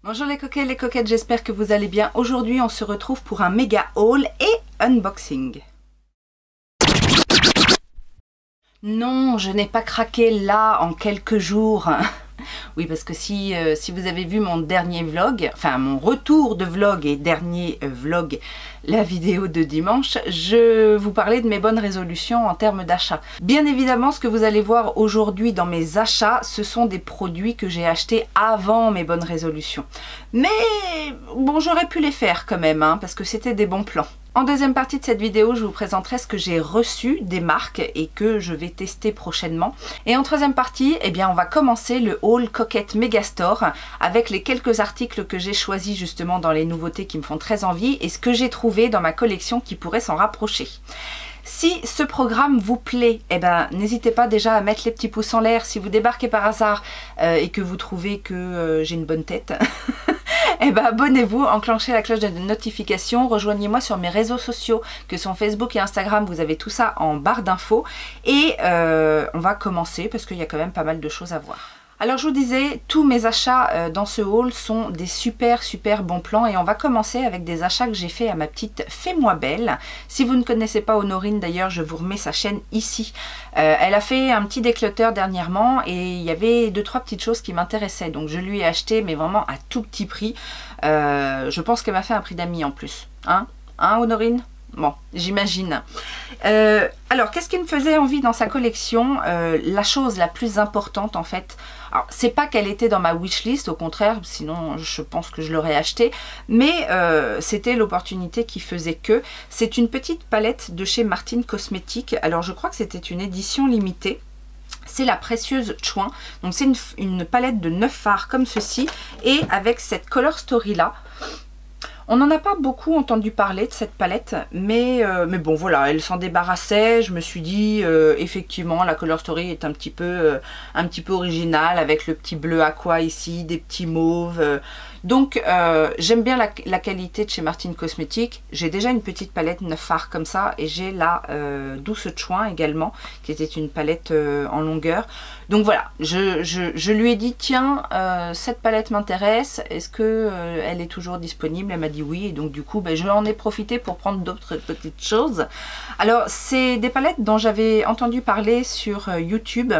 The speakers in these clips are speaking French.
Bonjour les coquets, les coquettes, j'espère que vous allez bien. Aujourd'hui, on se retrouve pour un méga haul et unboxing. Non, je n'ai pas craqué là en quelques jours. Oui, parce que si vous avez vu mon dernier vlog, enfin mon retour de vlog et dernier vlog, la vidéo de dimanche, je vous parlais de mes bonnes résolutions en termes d'achat. Bien évidemment, ce que vous allez voir aujourd'hui dans mes achats, ce sont des produits que j'ai achetés avant mes bonnes résolutions. Mais bon, j'aurais pu les faire quand même, hein, parce que c'était des bons plans. En deuxième partie de cette vidéo, je vous présenterai ce que j'ai reçu des marques et que je vais tester prochainement. Et en troisième partie, eh bien, on va commencer le haul Coquette Megastore avec les quelques articles que j'ai choisis justement dans les nouveautés qui me font très envie et ce que j'ai trouvé dans ma collection qui pourrait s'en rapprocher. Si ce programme vous plaît, eh ben, n'hésitez pas déjà à mettre les petits pouces en l'air si vous débarquez par hasard et que vous trouvez que j'ai une bonne tête. Eh ben, abonnez-vous, enclenchez la cloche de notification, rejoignez-moi sur mes réseaux sociaux que sont Facebook et Instagram, vous avez tout ça en barre d'infos et on va commencer parce qu'il y a quand même pas mal de choses à voir. Alors je vous disais, tous mes achats dans ce haul sont des super bons plans et on va commencer avec des achats que j'ai fait à ma petite Fais-moi belle. Si vous ne connaissez pas Honorine d'ailleurs, je vous remets sa chaîne ici. Elle a fait un petit déclutter dernièrement et il y avait 2-3 petites choses qui m'intéressaient. Donc je lui ai acheté mais vraiment à tout petit prix. Je pense qu'elle m'a fait un prix d'amis en plus. Hein Honorine ? Bon, j'imagine. Alors, qu'est-ce qui me faisait envie dans sa collection? La chose la plus importante, en fait, alors, c'est pas qu'elle était dans ma wishlist, au contraire, sinon je pense que je l'aurais acheté, mais c'était l'opportunité qui faisait que. C'est une petite palette de chez Martin Cosmetics. Alors, je crois que c'était une édition limitée. C'est la précieuse Chouin. Donc, c'est une palette de 9 fards comme ceci, et avec cette Color Story là. On n'en a pas beaucoup entendu parler de cette palette, mais bon voilà, elle s'en débarrassait. Je me suis dit, effectivement, la Color Story est un petit peu originale, avec le petit bleu aqua ici, des petits mauves. Donc j'aime bien la qualité de chez Martin Cosmetics. J'ai déjà une petite palette 9 fards comme ça, et j'ai la Douce Chouin également, qui était une palette en longueur. Donc voilà, je lui ai dit, tiens, cette palette m'intéresse, est-ce que elle est toujours disponible? Elle m'a dit oui, et donc du coup, je en ai profité pour prendre d'autres petites choses. Alors, c'est des palettes dont j'avais entendu parler sur YouTube,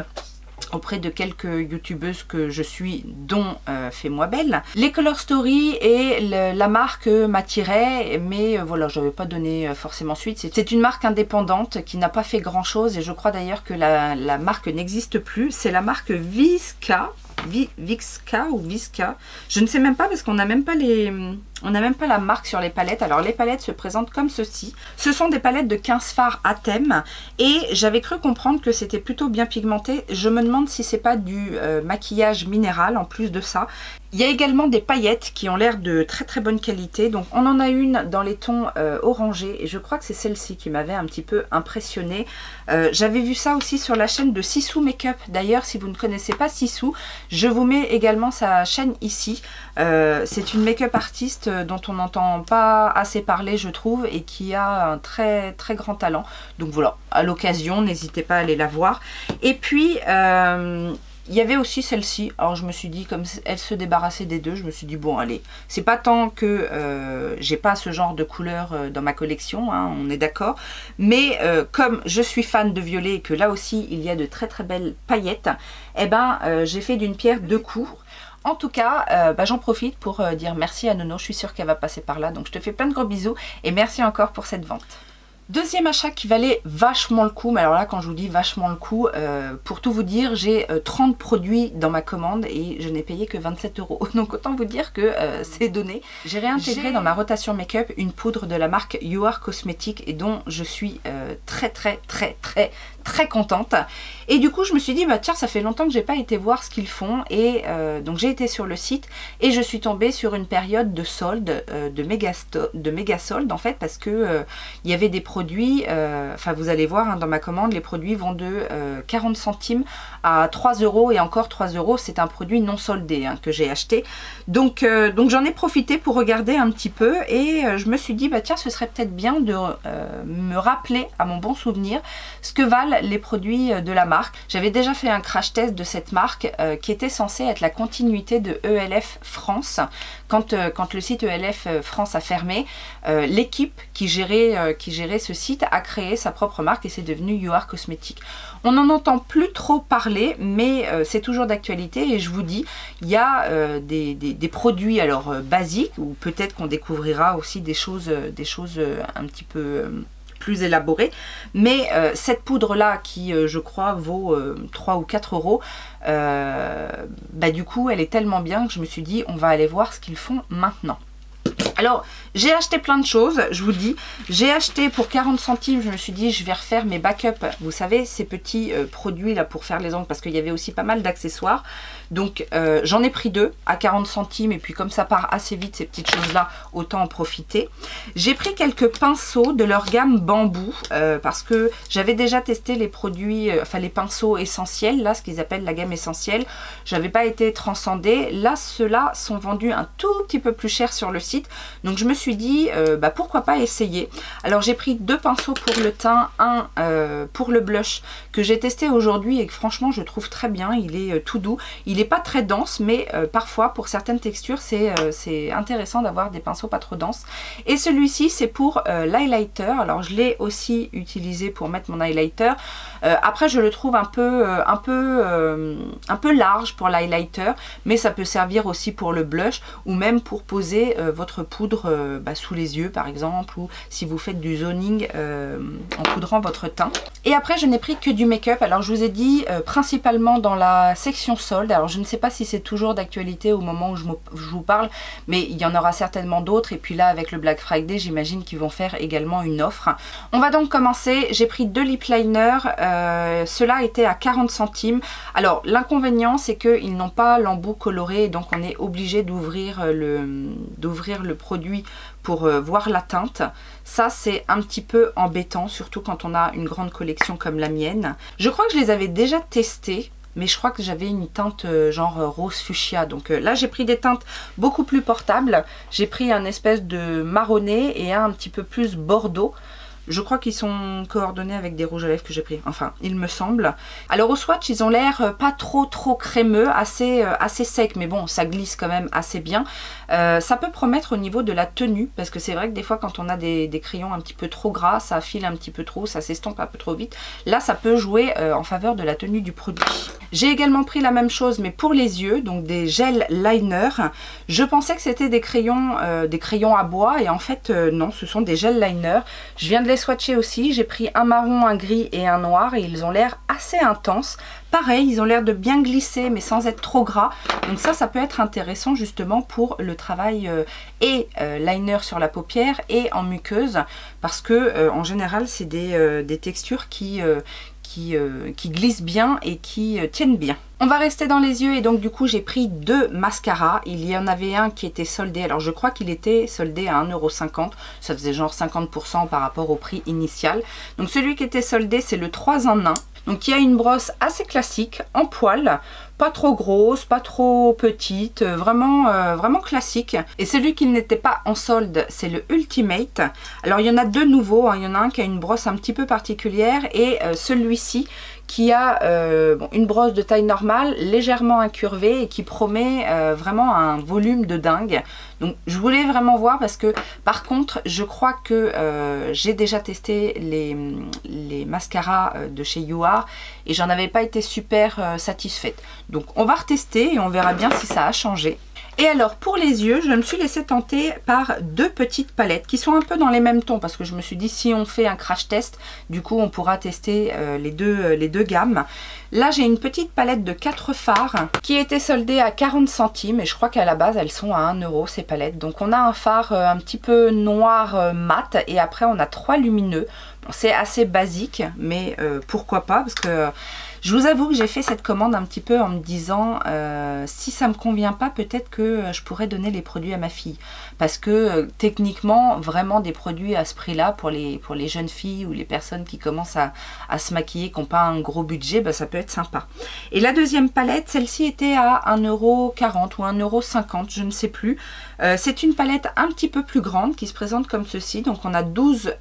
auprès de quelques youtubeuses que je suis, dont Fais-moi belle. Les Color Story et la marque m'attiraient, mais voilà, je n'avais pas donné forcément suite. C'est une marque indépendante qui n'a pas fait grand chose et je crois d'ailleurs que la marque n'existe plus. C'est la marque Visca. Visca ou Visca, je ne sais même pas parce qu'on n'a même pas la marque sur les palettes. Alors les palettes se présentent comme ceci. Ce sont des palettes de 15 fards à thème et j'avais cru comprendre que c'était plutôt bien pigmenté. Je me demande si c'est pas du maquillage minéral en plus de ça. Il y a également des paillettes qui ont l'air de très bonne qualité. Donc on en a une dans les tons orangés et je crois que c'est celle-ci qui m'avait un petit peu impressionnée. J'avais vu ça aussi sur la chaîne de Sissou Makeup. D'ailleurs, si vous ne connaissez pas Sissou, je vous mets également sa chaîne ici. C'est une make-up artiste dont on n'entend pas assez parler, je trouve, et qui a un très grand talent. Donc voilà, à l'occasion, n'hésitez pas à aller la voir. Et puis il y avait aussi celle-ci. Alors je me suis dit, comme elle se débarrassait des deux, je me suis dit bon allez, c'est pas tant que j'ai pas ce genre de couleur dans ma collection, hein, on est d'accord, mais comme je suis fan de violet et que là aussi il y a de très belles paillettes, eh ben j'ai fait d'une pierre deux coups. En tout cas, j'en profite pour dire merci à Nono, je suis sûre qu'elle va passer par là, donc je te fais plein de gros bisous et merci encore pour cette vente. Deuxième achat qui valait vachement le coup, mais alors là quand je vous dis vachement le coup, pour tout vous dire, j'ai 30 produits dans ma commande et je n'ai payé que 27 €. Donc autant vous dire que c'est donné. J'ai réintégré dans ma rotation make-up une poudre de la marque You Are Cosmetics et dont je suis très contente. Et du coup je me suis dit bah tiens, ça fait longtemps que j'ai pas été voir ce qu'ils font et donc j'ai été sur le site et je suis tombée sur une période de solde, de méga solde en fait, parce que il y avait des produits, enfin vous allez voir hein, dans ma commande, les produits vont de 40 centimes à 3 € et encore 3 € c'est un produit non soldé hein, que j'ai acheté. Donc j'en ai profité pour regarder un petit peu et je me suis dit bah tiens ce serait peut-être bien de me rappeler à mon bon souvenir ce que valent les produits de la marque. J'avais déjà fait un crash test de cette marque qui était censé être la continuité de ELF France. Quand le site ELF France a fermé, l'équipe qui gérait ce site a créé sa propre marque et c'est devenu You Are Cosmetics. On n'en entend plus trop parler, mais c'est toujours d'actualité et je vous dis, il y a des produits alors basiques ou peut-être qu'on découvrira aussi des choses un petit peu plus élaborées, mais cette poudre là qui je crois vaut 3 ou 4 €, bah du coup elle est tellement bien que je me suis dit on va aller voir ce qu'ils font maintenant. Alors j'ai acheté plein de choses, je vous dis, j'ai acheté pour 40 centimes, je me suis dit je vais refaire mes backups, vous savez ces petits produits là pour faire les ongles parce qu'il y avait aussi pas mal d'accessoires, donc j'en ai pris 2 à 40 centimes et puis comme ça part assez vite ces petites choses là, autant en profiter. J'ai pris quelques pinceaux de leur gamme bambou parce que j'avais déjà testé les produits, enfin les pinceaux essentiels, là ce qu'ils appellent la gamme essentielle, j'avais pas été transcendée, là ceux-là sont vendus un tout petit peu plus cher sur le site. Donc je me suis dit bah pourquoi pas essayer. Alors j'ai pris 2 pinceaux pour le teint, un pour le blush que j'ai testé aujourd'hui et que franchement je trouve très bien, il est tout doux, il n'est pas très dense mais parfois pour certaines textures c'est intéressant d'avoir des pinceaux pas trop denses. Et celui-ci c'est pour l'highlighter, alors je l'ai aussi utilisé pour mettre mon highlighter. Après je le trouve un peu large pour l'highlighter, mais ça peut servir aussi pour le blush ou même pour poser votre poudre sous les yeux par exemple, ou si vous faites du zoning en poudrant votre teint. Et après je n'ai pris que du make-up. Alors je vous ai dit principalement dans la section solde, alors je ne sais pas si c'est toujours d'actualité au moment où je vous parle, mais il y en aura certainement d'autres et puis là avec le Black Friday j'imagine qu'ils vont faire également une offre. On va donc commencer, j'ai pris 2 lip liners, ceux-là étaient à 40 centimes. Alors l'inconvénient c'est qu'ils n'ont pas l'embout coloré et donc on est obligé d'ouvrir le produit pour voir la teinte. Ça c'est un petit peu embêtant, surtout quand on a une grande collection comme la mienne. Je crois que je les avais déjà testés, mais je crois que j'avais une teinte genre rose fuchsia. Donc là j'ai pris des teintes beaucoup plus portables. J'ai pris un espèce de marronné et un petit peu plus bordeaux. Je crois qu'ils sont coordonnés avec des rouges à lèvres que j'ai pris, enfin il me semble. Alors au swatch ils ont l'air pas trop crémeux, assez sec, mais bon ça glisse quand même assez bien. Ça peut promettre au niveau de la tenue, parce que c'est vrai que des fois quand on a des crayons un petit peu trop gras, ça file un petit peu trop, ça s'estompe un peu trop vite. Là ça peut jouer en faveur de la tenue du produit. J'ai également pris la même chose mais pour les yeux, donc des gel liner. Je pensais que c'était des crayons à bois et en fait non, ce sont des gel liner. Je viens de les swatcher aussi, j'ai pris un marron, un gris et un noir et ils ont l'air assez intenses. Pareil, ils ont l'air de bien glisser mais sans être trop gras. Donc ça peut être intéressant justement pour le travail liner sur la paupière et en muqueuse. Parce que en général c'est des textures qui glissent bien et qui tiennent bien. On va rester dans les yeux et donc du coup j'ai pris 2 mascaras. Il y en avait un qui était soldé, alors je crois qu'il était soldé à 1,50 €, ça faisait genre 50% par rapport au prix initial. Donc celui qui était soldé c'est le 3 en 1. Donc il y a une brosse assez classique en poil, pas trop grosse, pas trop petite, vraiment classique. Et celui qui n'était pas en solde c'est le Ultimate. Alors il y en a 2 nouveaux, hein. Il y en a un qui a une brosse un petit peu particulière et celui-ci qui a une brosse de taille normale, légèrement incurvée et qui promet vraiment un volume de dingue. Donc je voulais vraiment voir parce que par contre je crois que j'ai déjà testé les mascaras de chez You Are et j'en avais pas été super satisfaite. Donc on va retester et on verra bien si ça a changé. Et alors pour les yeux, je me suis laissée tenter par 2 petites palettes qui sont un peu dans les mêmes tons parce que je me suis dit si on fait un crash test, du coup on pourra tester les deux gammes. Là j'ai une petite palette de 4 fards qui était soldée à 40 centimes et je crois qu'à la base elles sont à 1 € ces palettes. Donc on a un fard un petit peu noir mat et après on a 3 lumineux. Bon, c'est assez basique mais pourquoi pas parce que Je vous avoue que j'ai fait cette commande un petit peu en me disant si ça me convient pas, peut-être que je pourrais donner les produits à ma fille. Parce que techniquement, vraiment des produits à ce prix-là pour les jeunes filles ou les personnes qui commencent à se maquiller, qui n'ont pas un gros budget, bah, ça peut être sympa. Et la deuxième palette, celle-ci était à 1,40 € ou 1,50 €, je ne sais plus. C'est une palette un petit peu plus grande qui se présente comme ceci. Donc on a 12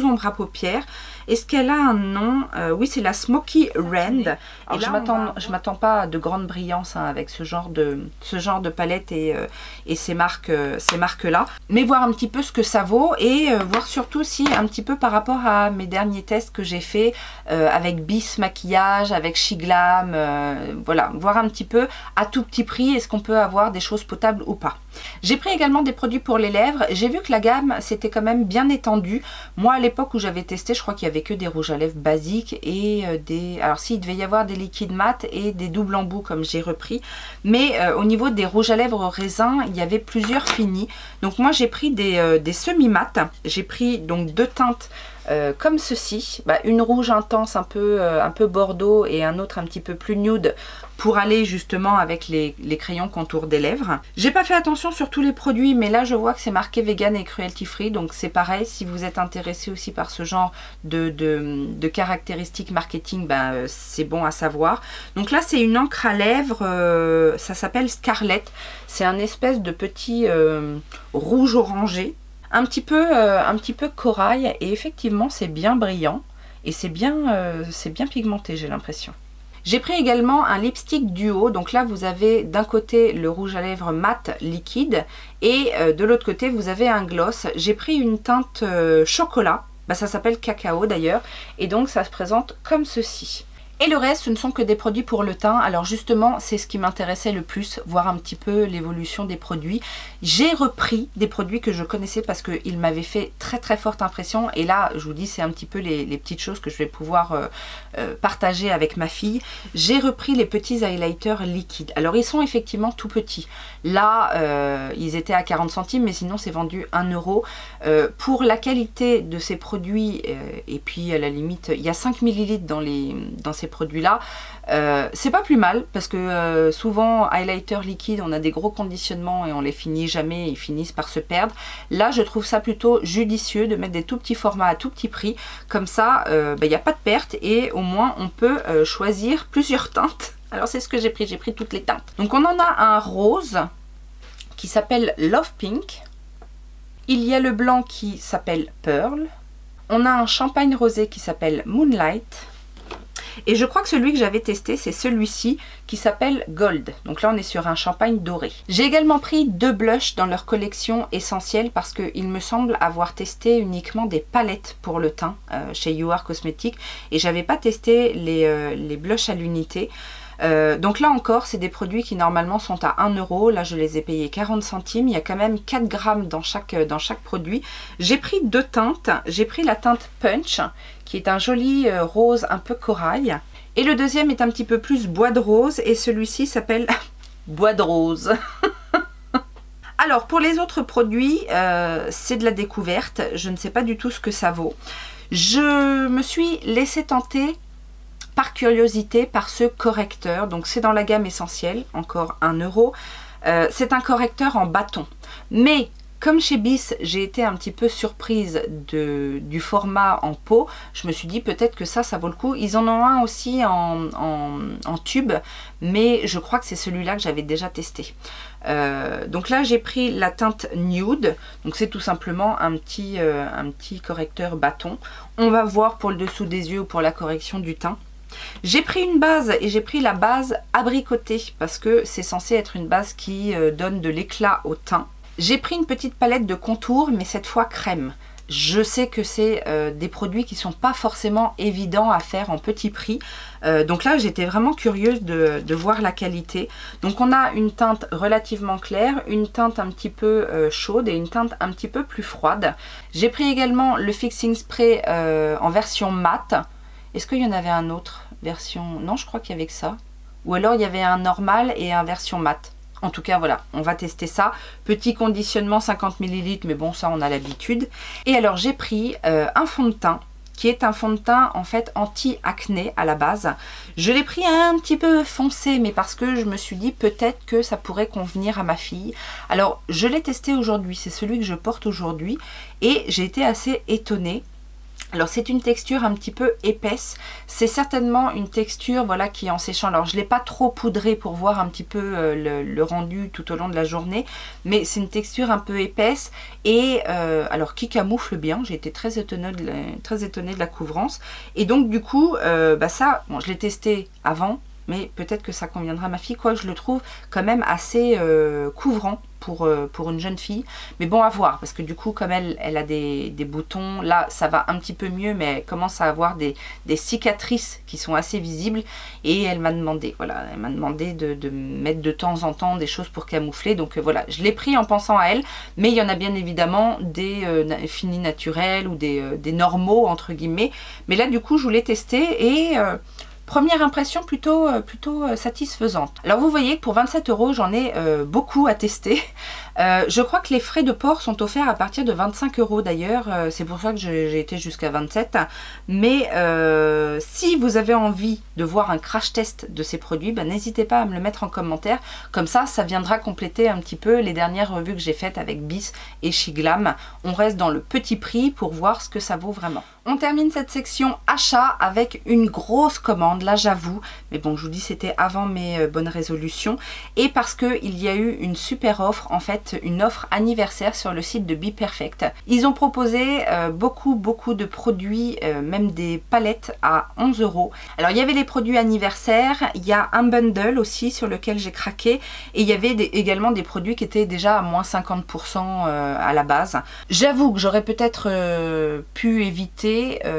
ombres à paupières. Est-ce qu'elle a un nom? Oui, c'est la Smoky Rand. Alors, je m'attends pas à de grande brillance hein, avec ce genre de palette et ces marques-là. Mais voir un petit peu ce que ça vaut et voir surtout si un petit peu par rapport à mes derniers tests que j'ai fait avec Bis Maquillage, avec Shiglam, voilà, voir un petit peu à tout petit prix, est-ce qu'on peut avoir des choses potables ou pas. J'ai pris également des produits pour les lèvres. J'ai vu que la gamme s'était quand même bien étendue. Moi, à l'époque où j'avais testé, je crois qu'il n'y avait que des rouges à lèvres basiques et des... Alors si, il devait y avoir des liquides mat et des doubles embouts comme j'ai repris. Mais au niveau des rouges à lèvres raisin, il y avait plusieurs finis. Donc moi, j'ai pris des semi-mat. J'ai pris donc 2 teintes comme ceci, une rouge intense un peu bordeaux et un autre un petit peu plus nude pour aller justement avec les crayons contour des lèvres. J'ai pas fait attention sur tous les produits, mais là je vois que c'est marqué vegan et cruelty free, donc c'est pareil, si vous êtes intéressé aussi par ce genre de caractéristiques marketing, c'est bon à savoir. Donc là c'est une encre à lèvres, ça s'appelle Scarlet, c'est un espèce de petit rouge orangé. Un petit peu corail et effectivement c'est bien brillant et c'est bien pigmenté, j'ai l'impression. J'ai pris également un lipstick duo, donc là vous avez d'un côté le rouge à lèvres mat liquide et de l'autre côté vous avez un gloss. J'ai pris une teinte chocolat, ça s'appelle cacao d'ailleurs, et donc ça se présente comme ceci. Et le reste, ce ne sont que des produits pour le teint. Alors justement, c'est ce qui m'intéressait le plus, voir un petit peu l'évolution des produits. J'ai repris des produits que je connaissais parce qu'ils m'avaient fait très très forte impression. Et là, je vous dis, c'est un petit peu les petites choses que je vais pouvoir partager avec ma fille. J'ai repris les petits highlighters liquides. Alors ils sont effectivement tout petits. Là, ils étaient à 40 centimes, mais sinon c'est vendu 1 €. Pour la qualité de ces produits, et puis à la limite, il y a 5 ml dans ces produits là, c'est pas plus mal parce que souvent highlighter liquide on a des gros conditionnements et on les finit jamais, ils finissent par se perdre. Là je trouve ça plutôt judicieux de mettre des tout petits formats à tout petit prix, comme ça il n'y a pas de perte et au moins on peut choisir plusieurs teintes. Alors c'est ce que j'ai pris toutes les teintes. Donc on en a un rose qui s'appelle Love Pink, il y a le blanc qui s'appelle Pearl, on a un champagne rosé qui s'appelle Moonlight. Et je crois que celui que j'avais testé, c'est celui-ci qui s'appelle Gold. Donc là, on est sur un champagne doré. J'ai également pris 2 blushs dans leur collection essentielle parce qu'il me semble avoir testé uniquement des palettes pour le teint chez You Are Cosmetics. Et j'avais pas testé les blushs à l'unité. Donc là encore, c'est des produits qui normalement sont à 1 €. Là, je les ai payés 40 centimes. Il y a quand même 4 grammes dans chaque produit. J'ai pris 2 teintes. J'ai pris la teinte Punch, qui est un joli rose un peu corail. Et le deuxième est un petit peu plus bois de rose. Et celui-ci s'appelle bois de rose. Alors, pour les autres produits, c'est de la découverte. Je ne sais pas du tout ce que ça vaut. Je me suis laissée tenter par curiosité par ce correcteur. Donc c'est dans la gamme essentielle, encore 1 €. C'est un correcteur en bâton. Mais comme chez Bis, j'ai été un petit peu surprise du format en pot. Je me suis dit peut-être que ça vaut le coup. Ils en ont un aussi en tube, mais je crois que c'est celui-là que j'avais déjà testé. Donc là j'ai pris la teinte Nude, donc c'est tout simplement un petit correcteur bâton. On va voir pour le dessous des yeux ou pour la correction du teint. J'ai pris une base et j'ai pris la base abricotée parce que c'est censé être une base qui donne de l'éclat au teint. J'ai pris une petite palette de contour, mais cette fois crème. Je sais que c'est des produits qui sont pas forcément évidents à faire en petit prix. Donc là j'étais vraiment curieuse de voir la qualité. Donc on a une teinte relativement claire, une teinte un petit peu chaude et une teinte un petit peu plus froide. J'ai pris également le fixing spray en version mat. Est-ce qu'il y en avait un autre version? Non, je crois qu'il y avait que ça. Ou alors il y avait un normal et un version mat. En tout cas, voilà, on va tester ça. Petit conditionnement 50 ml, mais bon, ça, on a l'habitude. Et alors, j'ai pris un fond de teint qui est un fond de teint en fait anti-acné à la base. Je l'ai pris un petit peu foncé, mais parce que je me suis dit peut-être que ça pourrait convenir à ma fille. Alors je l'ai testé aujourd'hui, c'est celui que je porte aujourd'hui et j'ai été assez étonnée. Alors c'est une texture un petit peu épaisse, c'est certainement une texture voilà qui en séchant, alors je ne l'ai pas trop poudré pour voir un petit peu le rendu tout au long de la journée, mais c'est une texture un peu épaisse et alors qui camoufle bien, j'ai été très étonnée de la couvrance et donc du coup ça, bon, je l'ai testé avant, mais peut-être que ça conviendra à ma fille, quoi je le trouve quand même assez couvrant pour une jeune fille, mais bon à voir, parce que du coup comme elle a des boutons, là ça va un petit peu mieux, mais elle commence à avoir des cicatrices qui sont assez visibles, et elle m'a demandé, voilà, elle m'a demandé de mettre de temps en temps des choses pour camoufler, donc voilà, je l'ai pris en pensant à elle, mais il y en a bien évidemment des finis naturels ou des normaux entre guillemets, mais là du coup je voulais tester et première impression plutôt satisfaisante. Alors vous voyez que pour 27 € j'en ai beaucoup à tester. Je crois que les frais de port sont offerts à partir de 25 € d'ailleurs. C'est pour ça que j'ai été jusqu'à 27. Mais si vous avez envie de voir un crash test de ces produits, n'hésitez pas à me le mettre en commentaire. Comme ça viendra compléter un petit peu les dernières revues que j'ai faites avec Bis et Shiglam. On reste dans le petit prix pour voir ce que ça vaut vraiment. On termine cette section achat avec une grosse commande, là j'avoue, mais bon je vous dis c'était avant mes bonnes résolutions, et parce qu'il y a eu une super offre, en fait une offre anniversaire sur le site de BePerfect. Ils ont proposé beaucoup de produits, même des palettes à 11 €. Alors il y avait les produits anniversaires, il y a un bundle aussi sur lequel j'ai craqué, et il y avait également des produits qui étaient déjà à moins 50% à la base. J'avoue que j'aurais peut-être pu éviter,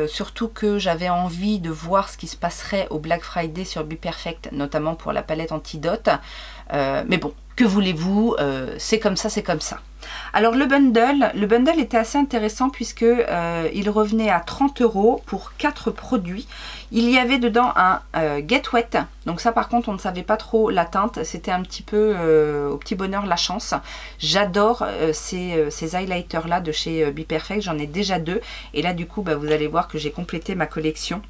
surtout que j'avais envie de voir ce qui se passerait au Black Friday sur BePerfect, notamment pour la palette Antidote. Mais bon, que voulez-vous, c'est comme ça, c'est comme ça. Alors le bundle était assez intéressant puisque il revenait à 30 € pour 4 produits. Il y avait dedans un Get Wet, donc ça par contre on ne savait pas trop la teinte, c'était un petit peu au petit bonheur la chance. J'adore ces highlighters là de chez BePerfect, j'en ai déjà 2 et là du coup vous allez voir que j'ai complété ma collection.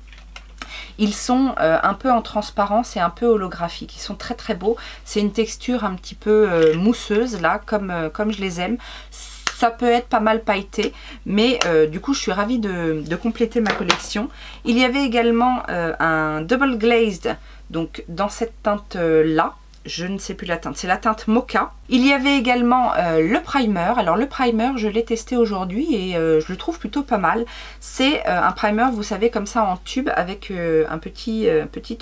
Ils sont un peu en transparence et un peu holographiques. Ils sont très beaux. C'est une texture un petit peu mousseuse là, comme je les aime. Ça peut être pas mal pailleté, mais du coup je suis ravie de compléter ma collection. Il y avait également un Double Glazed, donc dans cette teinte là. Je ne sais plus la teinte, c'est la teinte Mocha. Il y avait également le primer. Alors le primer, je l'ai testé aujourd'hui et je le trouve plutôt pas mal. C'est un primer, vous savez, comme ça en tube avec un petit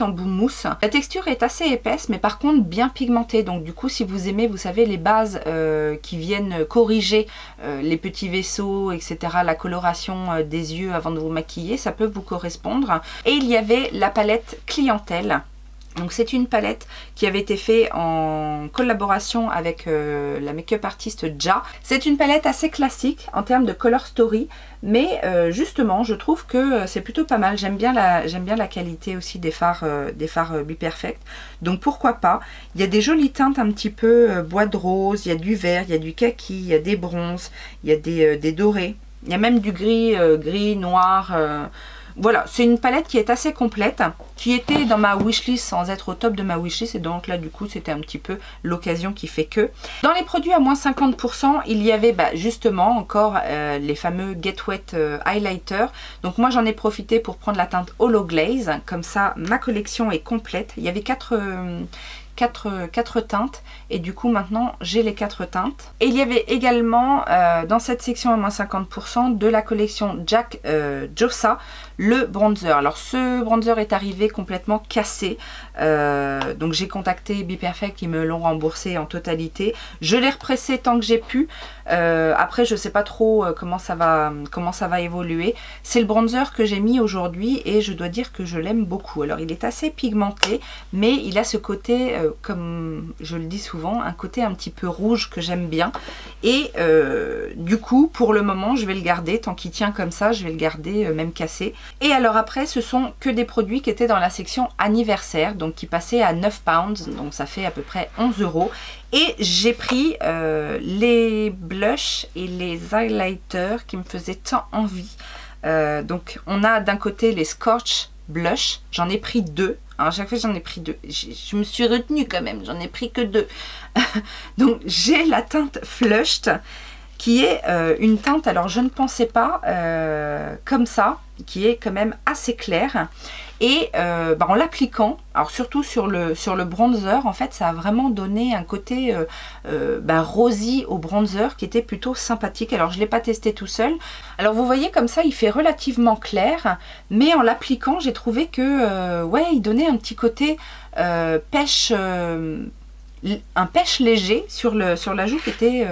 embout mousse. La texture est assez épaisse, mais par contre bien pigmentée. Donc du coup, si vous aimez, vous savez, les bases qui viennent corriger les petits vaisseaux, etc., la coloration des yeux avant de vous maquiller, ça peut vous correspondre. Et il y avait la palette Clientèle. Donc c'est une palette qui avait été faite en collaboration avec la make-up artiste Ja. C'est une palette assez classique en termes de color story, mais justement je trouve que c'est plutôt pas mal. J'aime bien la qualité aussi des fards BePerfect. Donc pourquoi pas. Il y a des jolies teintes un petit peu bois de rose, il y a du vert, il y a du kaki, il y a des bronzes, il y a des dorés. Il y a même du gris, noir. Voilà, c'est une palette qui est assez complète, qui était dans ma wishlist sans être au top de ma wishlist, et donc là du coup c'était un petit peu l'occasion qui fait que. Dans les produits à moins 50%, il y avait justement encore les fameux Get Wet Highlighter. Donc moi j'en ai profité pour prendre la teinte Holo Glaze, comme ça ma collection est complète. Il y avait 4 teintes et du coup maintenant j'ai les 4 teintes. Et il y avait également dans cette section à moins 50% de la collection Jack Jossa, le bronzer. Alors ce bronzer est arrivé complètement cassé, donc j'ai contacté BePerfect, qui me l'ont remboursé en totalité. Je l'ai repressé tant que j'ai pu. Après je sais pas trop comment ça va évoluer. C'est le bronzer que j'ai mis aujourd'hui et je dois dire que je l'aime beaucoup. Alors il est assez pigmenté, mais il a ce côté comme je le dis souvent, un côté un petit peu rouge que j'aime bien, et du coup pour le moment je vais le garder tant qu'il tient comme ça, je vais le garder même cassé. Et alors après ce sont que des produits qui étaient dans la section anniversaire, donc qui passaient à 9 pounds, donc ça fait à peu près 11 €. Et j'ai pris les blushs et les highlighters qui me faisaient tant envie. Donc on a d'un côté les Scorch Blush, j'en ai pris 2. Alors à chaque fois j'en ai pris 2. Je me suis retenue quand même, j'en ai pris que 2. Donc j'ai la teinte Flushed, qui est une teinte, alors je ne pensais pas comme ça, qui est quand même assez claire. Et en l'appliquant, alors surtout sur le bronzer, en fait ça a vraiment donné un côté rosy au bronzer qui était plutôt sympathique. Alors je ne l'ai pas testé tout seul. Alors vous voyez comme ça il fait relativement clair, mais en l'appliquant j'ai trouvé que ouais, il donnait un petit côté pêche... un pêche léger sur la joue qui était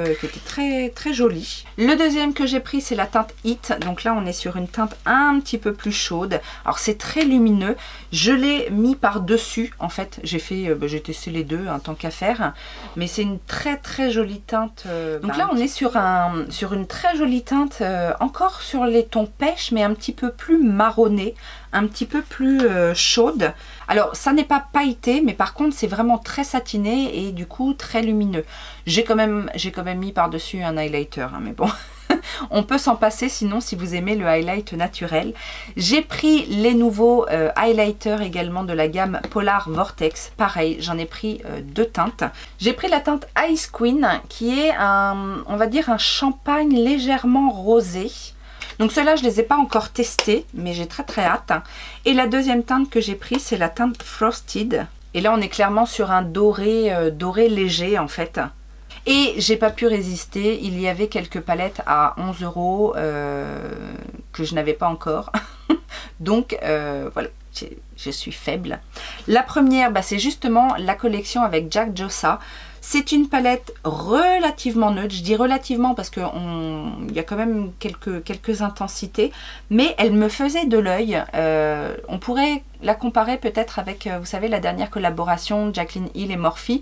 très très joli. Le deuxième que j'ai pris c'est la teinte Heat, donc là on est sur une teinte un petit peu plus chaude. Alors c'est très lumineux, je l'ai mis par dessus en fait, j'ai testé les deux hein, tant qu'à faire, mais c'est une très très jolie teinte. Donc là on est sur une très jolie teinte, encore sur les tons pêche mais un petit peu plus marronné, un petit peu plus chaude. Alors ça n'est pas pailleté, mais par contre c'est vraiment très satiné et du coup très lumineux. J'ai quand même mis par dessus un highlighter hein, mais bon on peut s'en passer sinon si vous aimez le highlight naturel. J'ai pris les nouveaux highlighters également de la gamme Polar Vortex. Pareil, j'en ai pris 2 teintes. J'ai pris la teinte Ice Queen qui est on va dire un champagne légèrement rosé. Donc ceux-là, je ne les ai pas encore testés, mais j'ai très très hâte. Et la deuxième teinte que j'ai prise, c'est la teinte Frosted. Et là, on est clairement sur un doré, doré léger en fait. Et j'ai pas pu résister, il y avait quelques palettes à 11 € que je n'avais pas encore. Donc voilà, je suis faible. La première, c'est justement la collection avec Jack Jossa. C'est une palette relativement neutre, je dis relativement parce qu'il y a quand même quelques intensités, mais elle me faisait de l'œil. On pourrait la comparer peut-être avec, vous savez, la dernière collaboration Jaclyn Hill et Morphe,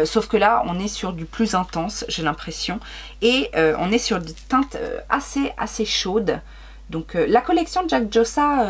sauf que là, on est sur du plus intense, j'ai l'impression, et on est sur des teintes assez chaudes. Donc la collection de Jack Jossa...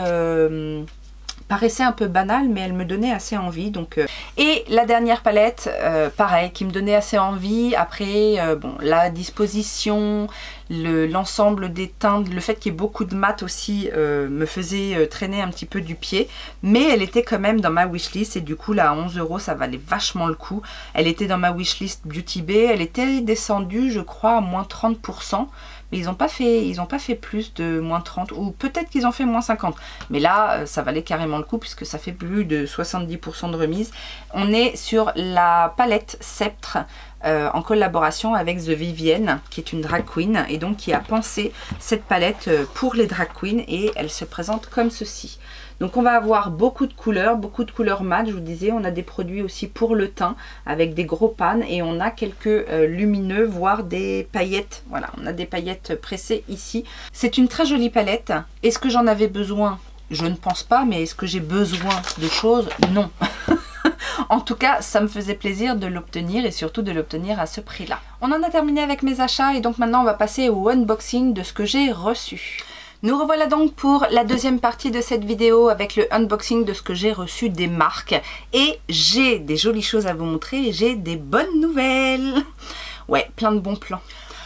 paraissait un peu banale mais elle me donnait assez envie donc et la dernière palette pareil qui me donnait assez envie. Après bon, la disposition, l'ensemble des teintes, le fait qu'il y ait beaucoup de mat aussi me faisait traîner un petit peu du pied, mais elle était quand même dans ma wishlist et du coup là à 11 € ça valait vachement le coup. Elle était dans ma wishlist Beauty Bay, elle était descendue je crois à moins 30%. Mais ils n'ont pas fait plus de moins 30, ou peut-être qu'ils ont fait moins 50. Mais là, ça valait carrément le coup puisque ça fait plus de 70% de remise. On est sur la palette Sceptre en collaboration avec The Vivienne, qui est une drag queen, et donc qui a pensé cette palette pour les drag queens, et elle se présente comme ceci. Donc on va avoir beaucoup de couleurs mat, je vous disais, on a des produits aussi pour le teint avec des gros pans et on a quelques lumineux, voire des paillettes. Voilà, on a des paillettes pressées ici. C'est une très jolie palette. Est-ce que j'en avais besoin? Je ne pense pas, mais est-ce que j'ai besoin de choses? Non. En tout cas, ça me faisait plaisir de l'obtenir et surtout de l'obtenir à ce prix-là. On en a terminé avec mes achats et donc maintenant on va passer au unboxing de ce que j'ai reçu. Nous revoilà donc pour la deuxième partie de cette vidéo avec le unboxing de ce que j'ai reçu des marques. Et j'ai des jolies choses à vous montrer, j'ai des bonnes nouvelles. Ouais, plein de bons plans.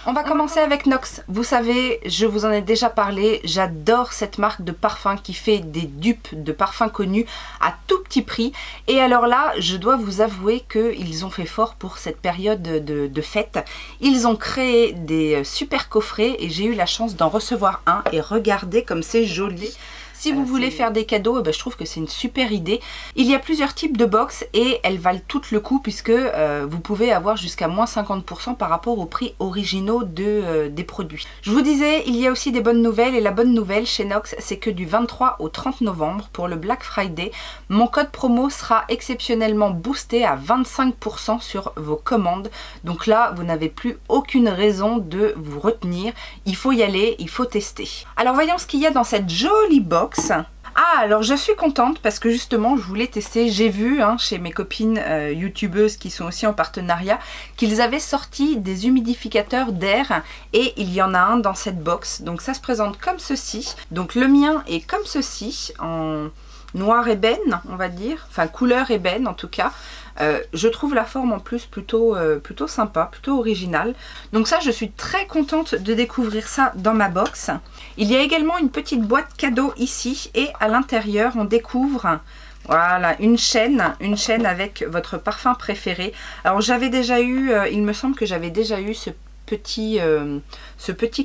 On va commencer avec NOX. Vous savez, je vous en ai déjà parlé, j'adore cette marque de parfum qui fait des dupes de parfums connus à tout petit prix. Et alors là, je dois vous avouer qu'ils ont fait fort pour cette période de fête. Ils ont créé des super coffrets et j'ai eu la chance d'en recevoir un. Et regardez comme c'est joli. Si vous voulez faire des cadeaux, je trouve que c'est une super idée. Il y a plusieurs types de box et elles valent toutes le coup puisque vous pouvez avoir jusqu'à moins 50% par rapport aux prix originaux des produits. Je vous disais, il y a aussi des bonnes nouvelles et la bonne nouvelle chez NOX, c'est que du 23 au 30 novembre, pour le Black Friday, mon code promo sera exceptionnellement boosté à 25% sur vos commandes. Donc là, vous n'avez plus aucune raison de vous retenir. Il faut y aller, il faut tester. Alors voyons ce qu'il y a dans cette jolie box. Ah, alors je suis contente parce que justement je voulais tester, j'ai vu chez mes copines youtubeuses qui sont aussi en partenariat qu'ils avaient sorti des humidificateurs d'air et il y en a un dans cette box. Donc ça se présente comme ceci. Donc le mien est comme ceci en noir ébène, on va dire, enfin couleur ébène en tout cas. Je trouve la forme en plus plutôt sympa, plutôt originale. Donc ça, je suis très contente de découvrir ça dans ma box. Il y a également une petite boîte cadeau ici et à l'intérieur, on découvre... Voilà, une chaîne avec votre parfum préféré. Alors j'avais déjà eu, il me semble que j'avais déjà eu ce petit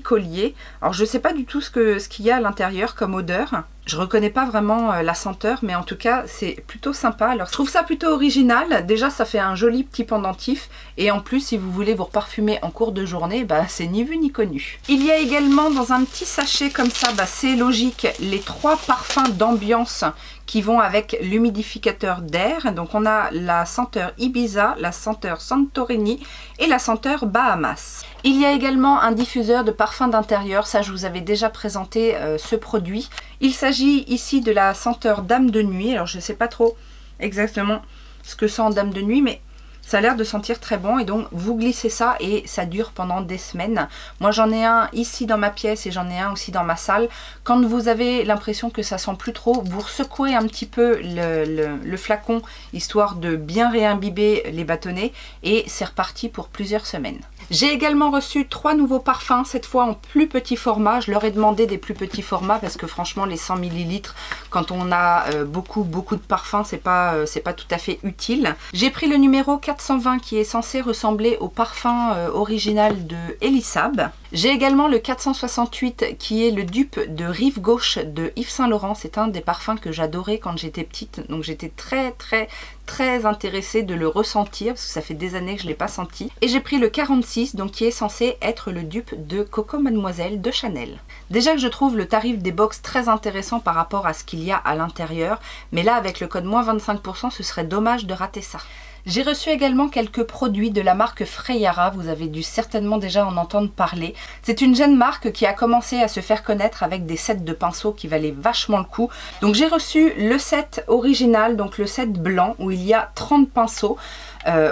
collier. Alors je ne sais pas du tout ce qu'il y a à l'intérieur comme odeur. Je reconnais pas vraiment la senteur, mais en tout cas c'est plutôt sympa. Alors je trouve ça plutôt original. Déjà ça fait un joli petit pendentif, et en plus si vous voulez vous reparfumer en cours de journée, bah c'est ni vu ni connu. Il y a également dans un petit sachet comme ça, bah, c'est logique, les 3 parfums d'ambiance qui vont avec l'humidificateur d'air. Donc on a la senteur Ibiza, la senteur Santorini et la senteur Bahamas. Il y a également un diffuseur de parfum d'intérieur, ça je vous avais déjà présenté ce produit. Il s'agit ici de la senteur Dame de Nuit. Alors je ne sais pas trop exactement ce que sent Dame de Nuit, mais ça a l'air de sentir très bon, et donc vous glissez ça et ça dure pendant des semaines. Moi j'en ai un ici dans ma pièce et j'en ai un aussi dans ma salle. Quand vous avez l'impression que ça sent plus trop, vous secouez un petit peu le flacon histoire de bien réimbiber les bâtonnets, et c'est reparti pour plusieurs semaines. J'ai également reçu 3 nouveaux parfums, cette fois en plus petit format. Je leur ai demandé des plus petits formats parce que franchement les 100 ml, quand on a beaucoup de parfums, c'est pas tout à fait utile. J'ai pris le numéro 420 qui est censé ressembler au parfum original de Elisab. J'ai également le 468 qui est le dupe de Rive Gauche de Yves Saint Laurent. C'est un des parfums que j'adorais quand j'étais petite, donc j'étais très intéressée de le ressentir parce que ça fait des années que je ne l'ai pas senti. Et j'ai pris le 46 donc qui est censé être le dupe de Coco Mademoiselle de Chanel. Déjà que je trouve le tarif des box très intéressant par rapport à ce qu'il y a à l'intérieur, mais là avec le code moins 25%, ce serait dommage de rater ça. J'ai reçu également quelques produits de la marque Freyara, vous avez dû certainement déjà en entendre parler. C'est une jeune marque qui a commencé à se faire connaître avec des sets de pinceaux qui valaient vachement le coup. Donc j'ai reçu le set original, donc le set blanc où il y a 30 pinceaux.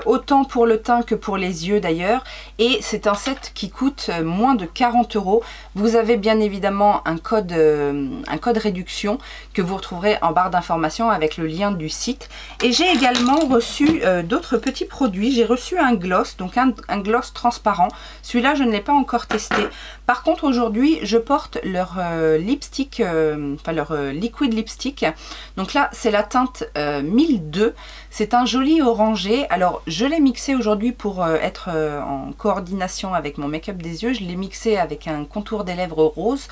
Autant pour le teint que pour les yeux d'ailleurs, et c'est un set qui coûte moins de 40 €. Vous avez bien évidemment un code réduction que vous retrouverez en barre d'informations avec le lien du site. Et j'ai également reçu d'autres petits produits. J'ai reçu un gloss, donc un gloss transparent. Celui-là je ne l'ai pas encore testé. Par contre aujourd'hui je porte leur lipstick, leur liquid lipstick. Donc là c'est la teinte 1002. C'est un joli orangé. Alors je l'ai mixé aujourd'hui pour être en coordination avec mon make-up des yeux. Je l'ai mixé avec un contour des lèvres rose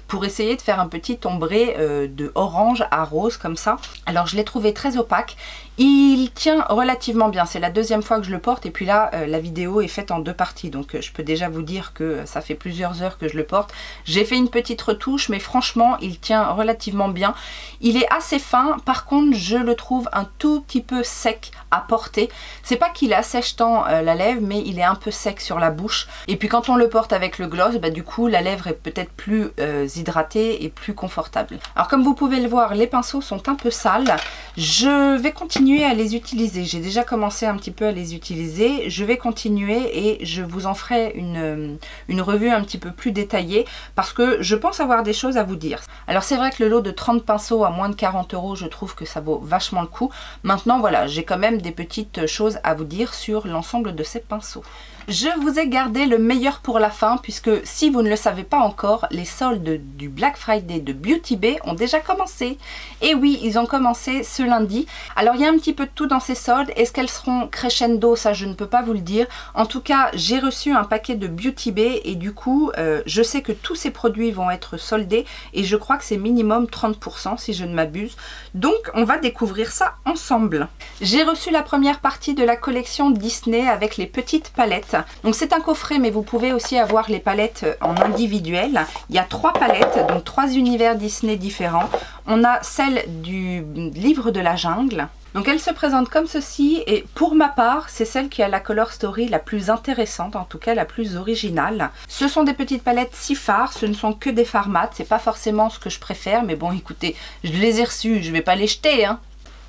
pour essayer de faire un petit ombré de orange à rose comme ça. Alors je l'ai trouvé très opaque. Il tient relativement bien, c'est la deuxième fois que je le porte, et puis là la vidéo est faite en 2 parties, donc je peux déjà vous dire que ça fait plusieurs heures que je le porte. J'ai fait une petite retouche, mais franchement il tient relativement bien. Il est assez fin, par contre je le trouve un tout petit peu sec à porter. C'est pas qu'il assèche tant la lèvre, mais il est un peu sec sur la bouche, et puis quand on le porte avec le gloss, bah, du coup la lèvre est peut-être plus hydratée et plus confortable. Alors comme vous pouvez le voir, les pinceaux sont un peu sales. Je vais continuer à les utiliser. J'ai déjà commencé un petit peu à les utiliser. Je vais continuer et je vous en ferai une revue un petit peu plus détaillée parce que je pense avoir des choses à vous dire. Alors c'est vrai que le lot de 30 pinceaux à moins de 40 €, je trouve que ça vaut vachement le coup. Maintenant voilà, j'ai quand même des petites choses à vous dire sur l'ensemble de ces pinceaux. Je vous ai gardé le meilleur pour la fin puisque si vous ne le savez pas encore, les soldes du Black Friday de Beauty Bay ont déjà commencé. Et oui, ils ont commencé ce lundi. Alors il y a un petit peu de tout dans ces soldes. Est-ce qu'elles seront crescendo? Ça je ne peux pas vous le dire. En tout cas, j'ai reçu un paquet de Beauty Bay et du coup, je sais que tous ces produits vont être soldés et je crois que c'est minimum 30% si je ne m'abuse. Donc on va découvrir ça ensemble. J'ai reçu la première partie de la collection Disney avec les petites palettes. Donc c'est un coffret, mais vous pouvez aussi avoir les palettes en individuel. Il y a 3 palettes, donc 3 univers Disney différents. On a celle du livre de la jungle. Donc elle se présente comme ceci, et pour ma part c'est celle qui a la color story la plus intéressante, en tout cas la plus originale. Ce sont des petites palettes 6 fards, ce ne sont que des fards mat, c'est pas forcément ce que je préfère, mais bon écoutez, je les ai reçus, je vais pas les jeter hein.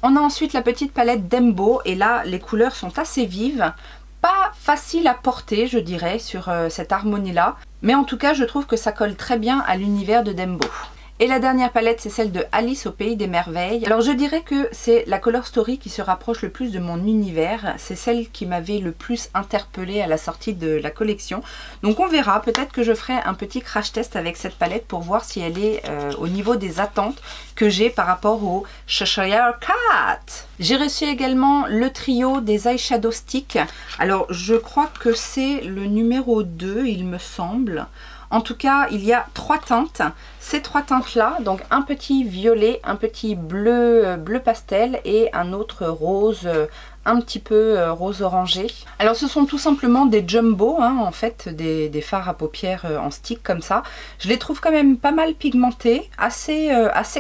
On a ensuite la petite palette Dembo, et là les couleurs sont assez vives. Pas facile à porter je dirais sur cette harmonie là, mais en tout cas je trouve que ça colle très bien à l'univers de Dembo. Et la dernière palette, c'est celle de Alice au Pays des Merveilles. Alors je dirais que c'est la Color Story qui se rapproche le plus de mon univers. C'est celle qui m'avait le plus interpellée à la sortie de la collection. Donc on verra, peut-être que je ferai un petit crash test avec cette palette pour voir si elle est au niveau des attentes que j'ai par rapport au Cheshire Cat. J'ai reçu également le trio des Eyeshadow Sticks. Alors je crois que c'est le numéro 2, il me semble. En tout cas, il y a 3 teintes. Ces 3 teintes-là, donc un petit violet, un petit bleu pastel et un autre rose, un petit peu rose orangé. Alors ce sont tout simplement des jumbo, hein, en fait, des fards à paupières en stick comme ça. Je les trouve quand même pas mal pigmentés, assez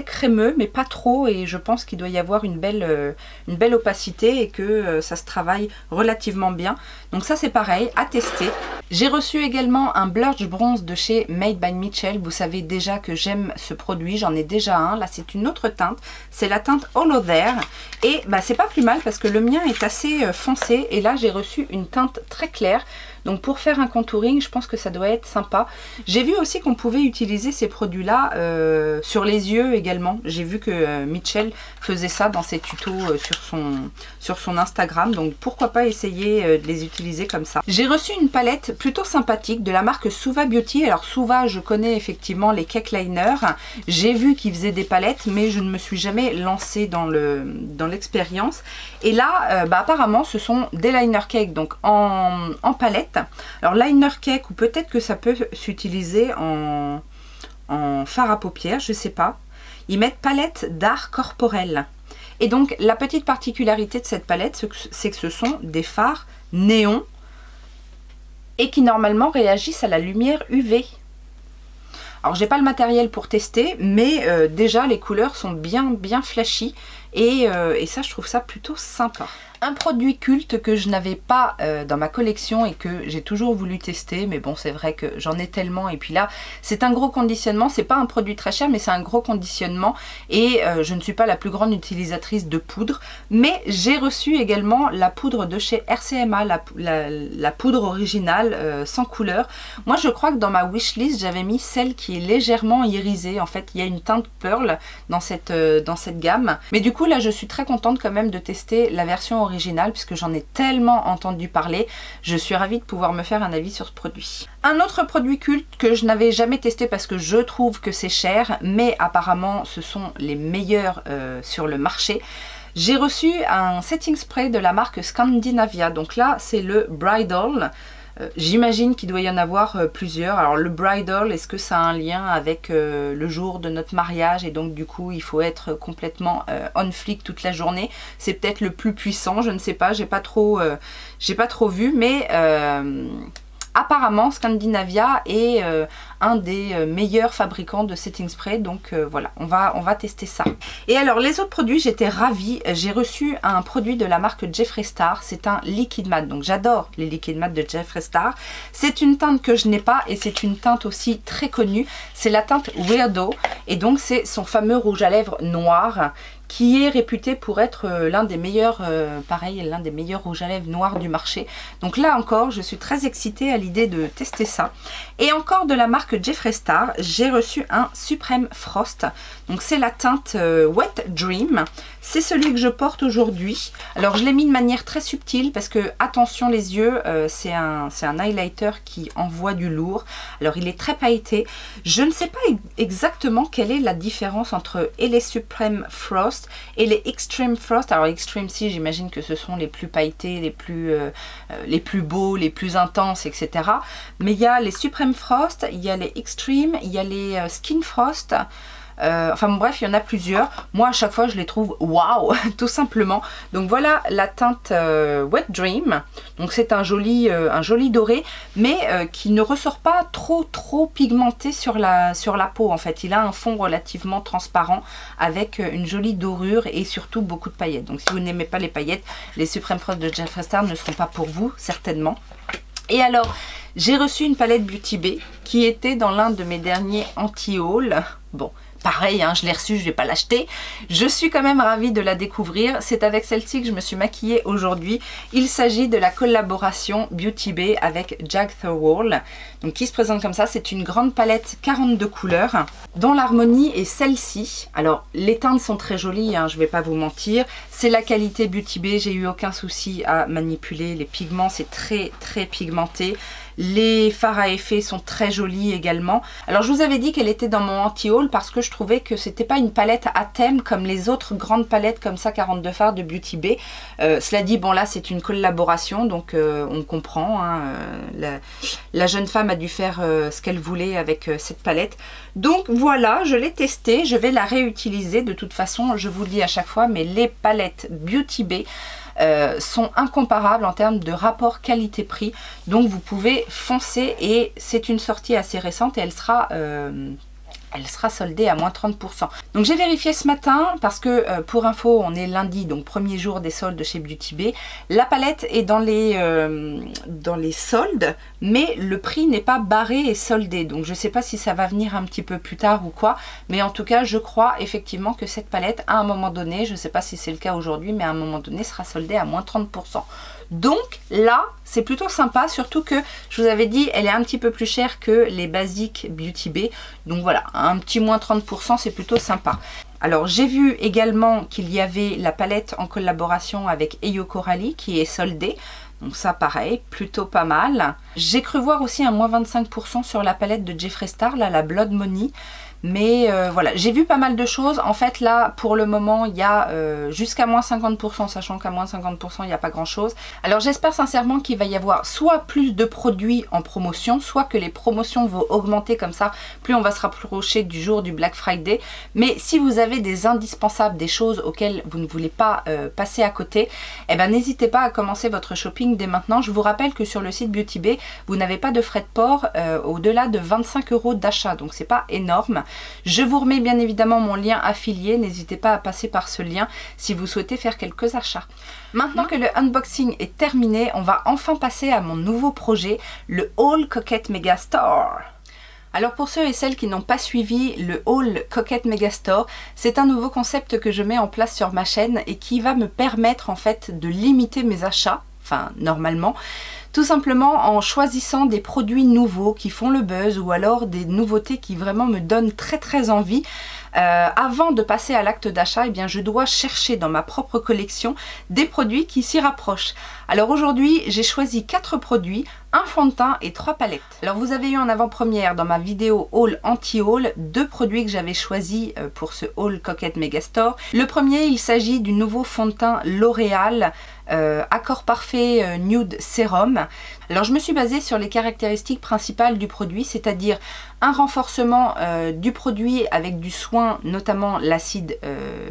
crémeux, mais pas trop. Et je pense qu'il doit y avoir une belle opacité et que ça se travaille relativement bien. Donc ça c'est pareil, à tester. J'ai reçu également un blush bronze de chez Made by Mitchell. Vous savez déjà que j'aime ce produit, j'en ai déjà un. Là c'est une autre teinte, c'est la teinte Hollow There. Et bah, c'est pas plus mal parce que le mien est assez foncé. Et là j'ai reçu une teinte très claire. Donc pour faire un contouring, je pense que ça doit être sympa. J'ai vu aussi qu'on pouvait utiliser ces produits-là sur les yeux également. J'ai vu que Mitchell faisait ça dans ses tutos sur son Instagram. Donc pourquoi pas essayer de les utiliser comme ça. J'ai reçu une palette plutôt sympathique de la marque Suva Beauty. Alors Suva, je connais effectivement les cake liners. J'ai vu qu'ils faisaient des palettes, mais je ne me suis jamais lancée dans l'expérience. Et là, bah, apparemment, ce sont des liner cake donc en palette. Alors liner cake, ou peut-être que ça peut s'utiliser en fard à paupières, je sais pas. Ils mettent palette d'art corporel. Et donc la petite particularité de cette palette, c'est que ce sont des fards néons et qui normalement réagissent à la lumière UV. Alors j'ai pas le matériel pour tester, mais déjà les couleurs sont bien flashy et ça je trouve ça plutôt sympa. Un produit culte que je n'avais pas dans ma collection et que j'ai toujours voulu tester, mais bon c'est vrai que j'en ai tellement, et puis là c'est un gros conditionnement, c'est pas un produit très cher mais c'est un gros conditionnement et je ne suis pas la plus grande utilisatrice de poudre, mais j'ai reçu également la poudre de chez RCMA, la poudre originale sans couleur. Moi je crois que dans ma wishlist j'avais mis celle qui est légèrement irisée, en fait il y a une teinte pearl dans cette gamme, mais du coup là je suis très contente quand même de tester la version originale puisque j'en ai tellement entendu parler. Je suis ravie de pouvoir me faire un avis sur ce produit. Un autre produit culte que je n'avais jamais testé parce que je trouve que c'est cher, mais apparemment ce sont les meilleurs sur le marché. J'ai reçu un setting spray de la marque Scandinavia, donc là c'est le Bridal. J'imagine qu'il doit y en avoir plusieurs. Alors le bridal, est-ce que ça a un lien avec le jour de notre mariage et donc du coup il faut être complètement on flic toute la journée? C'est peut-être le plus puissant, je ne sais pas, j'ai pas trop vu, mais apparemment Scandinavia est un des meilleurs fabricants de setting spray, donc voilà, on va tester ça. Et alors les autres produits, j'étais ravie. J'ai reçu un produit de la marque Jeffree Star, c'est un liquid matte, donc j'adore les liquid matte de Jeffree Star. C'est une teinte que je n'ai pas et c'est une teinte aussi très connue, c'est la teinte Weirdo, et donc c'est son fameux rouge à lèvres noir qui est réputé pour être l'un des meilleurs, l'un des meilleurs rouges à lèvres noirs du marché. Donc là encore, je suis très excitée à l'idée de tester ça. Et encore de la marque Jeffree Star, j'ai reçu un Supreme Frost. Donc c'est la teinte Wet Dream. C'est celui que je porte aujourd'hui. Alors je l'ai mis de manière très subtile parce que, attention les yeux, c'est un highlighter qui envoie du lourd. Alors il est très pailleté. Je ne sais pas exactement quelle est la différence entre les Supreme Frost et les Extreme Frost. Alors Extreme, si j'imagine que ce sont les plus pailletés, les plus beaux, les plus intenses, etc. Mais il y a les Supreme Frost, il y a les Extreme, il y a les Skin Frost. Enfin bon, bref, il y en a plusieurs. Moi à chaque fois je les trouve waouh, tout simplement. Donc voilà la teinte Wet Dream. Donc c'est un joli doré, mais qui ne ressort pas trop pigmenté sur la peau en fait. Il a un fond relativement transparent avec une jolie dorure et surtout beaucoup de paillettes. Donc si vous n'aimez pas les paillettes, les Supreme Frost de Jeffree Star ne seront pas pour vous, certainement. Et alors, j'ai reçu une palette Beauty Bay qui était dans l'un de mes derniers anti-haul. Bon, pareil, hein, je l'ai reçue, je vais pas l'acheter. Je suis quand même ravie de la découvrir. C'est avec celle-ci que je me suis maquillée aujourd'hui. Il s'agit de la collaboration Beauty Bay avec Jack Thirlwall. Donc qui se présente comme ça, c'est une grande palette 42 couleurs dont l'harmonie est celle-ci. Alors les teintes sont très jolies, hein, je vais pas vous mentir. C'est la qualité Beauty Bay, j'ai eu aucun souci à manipuler les pigments, c'est très pigmenté. Les fards à effet sont très jolis également. Alors je vous avais dit qu'elle était dans mon anti-haul parce que je trouvais que c'était pas une palette à thème comme les autres grandes palettes comme ça 42 fards de Beauty Bay. Cela dit, bon là c'est une collaboration donc on comprend. Hein, la jeune femme a dû faire ce qu'elle voulait avec cette palette. Donc voilà, je l'ai testée, je vais la réutiliser de toute façon. Je vous le dis à chaque fois, mais les palettes Beauty Bay sont incomparables en termes de rapport qualité-prix, donc vous pouvez foncer et c'est une sortie assez récente et elle sera soldée à moins 30%. Donc j'ai vérifié ce matin parce que pour info on est lundi, donc premier jour des soldes chez Beauty Bay. La palette est dans les soldes, mais le prix n'est pas barré et soldé. Donc je ne sais pas si ça va venir un petit peu plus tard ou quoi, mais en tout cas je crois effectivement que cette palette à un moment donné, je ne sais pas si c'est le cas aujourd'hui, mais à un moment donné sera soldée à moins 30%. Donc là, c'est plutôt sympa, surtout que je vous avais dit, elle est un petit peu plus chère que les basiques Beauty Bay. Donc voilà, un petit moins 30%, c'est plutôt sympa. Alors j'ai vu également qu'il y avait la palette en collaboration avec Eyo Coralie qui est soldée. Donc ça pareil, plutôt pas mal. J'ai cru voir aussi un moins 25% sur la palette de Jeffree Star, là, la Blood Money. Mais voilà, j'ai vu pas mal de choses. En fait là pour le moment il y a jusqu'à moins 50%, sachant qu'à moins 50% il n'y a pas grand chose. Alors j'espère sincèrement qu'il va y avoir soit plus de produits en promotion, soit que les promotions vont augmenter comme ça, plus on va se rapprocher du jour du Black Friday. Mais si vous avez des indispensables, des choses auxquelles vous ne voulez pas passer à côté, eh ben n'hésitez pas à commencer votre shopping dès maintenant. Je vous rappelle que sur le site Beauty Bay, vous n'avez pas de frais de port au-delà de 25 € d'achat, donc c'est pas énorme. Je vous remets bien évidemment mon lien affilié, n'hésitez pas à passer par ce lien si vous souhaitez faire quelques achats. Maintenant que le unboxing est terminé, on va enfin passer à mon nouveau projet, le Haul Coquette Megastore. Alors pour ceux et celles qui n'ont pas suivi le Haul Coquette Megastore, c'est un nouveau concept que je mets en place sur ma chaîne et qui va me permettre en fait de limiter mes achats, enfin normalement, tout simplement en choisissant des produits nouveaux qui font le buzz ou alors des nouveautés qui vraiment me donnent très envie. Avant de passer à l'acte d'achat, eh bien je dois chercher dans ma propre collection des produits qui s'y rapprochent. Alors aujourd'hui, j'ai choisi 4 produits, un fond de teint et 3 palettes. Alors vous avez eu en avant-première dans ma vidéo haul anti-haul 2 produits que j'avais choisis pour ce Haul Coquette Megastore. Le premier, il s'agit du nouveau fond de teint L'Oréal Accord Parfait Nude Sérum. Alors je me suis basée sur les caractéristiques principales du produit, c'est-à-dire un renforcement du produit avec du soin, notamment l'acide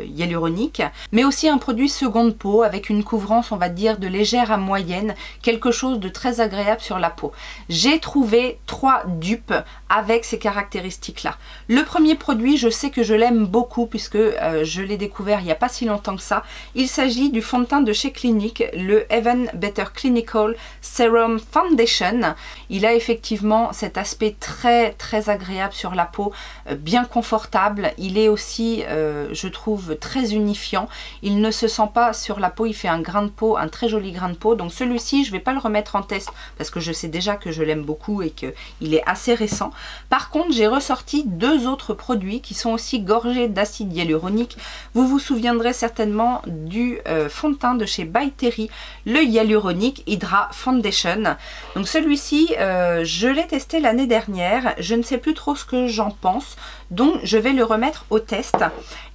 hyaluronique, mais aussi un produit seconde peau avec une couvrance, on va dire, de légère à moyenne, quelque chose de très agréable sur la peau. J'ai trouvé 3 dupes avec ces caractéristiques-là. Le premier produit, je sais que je l'aime beaucoup puisque je l'ai découvert il n'y a pas si longtemps que ça. Il s'agit du fond de teint de chez Clinique, le Even Better Clinical Serum Foundation. Il a effectivement cet aspect très agréable sur la peau, bien confortable. Il est aussi, je trouve, très unifiant. Il ne se sent pas sur la peau, il fait un grain de peau, un très joli grain de peau. Donc celui-ci, je ne vais pas le remettre en test parce que je sais déjà que je l'aime beaucoup et qu'il est assez récent. Par contre, j'ai ressorti 2 autres produits qui sont aussi gorgés d'acide hyaluronique. Vous vous souviendrez certainement du fond de teint de chez By Terry, le Hyaluronic Hydra Foundation. Donc celui-ci, je l'ai testé l'année dernière. Je ne sais plus trop ce que j'en pense, donc je vais le remettre au test.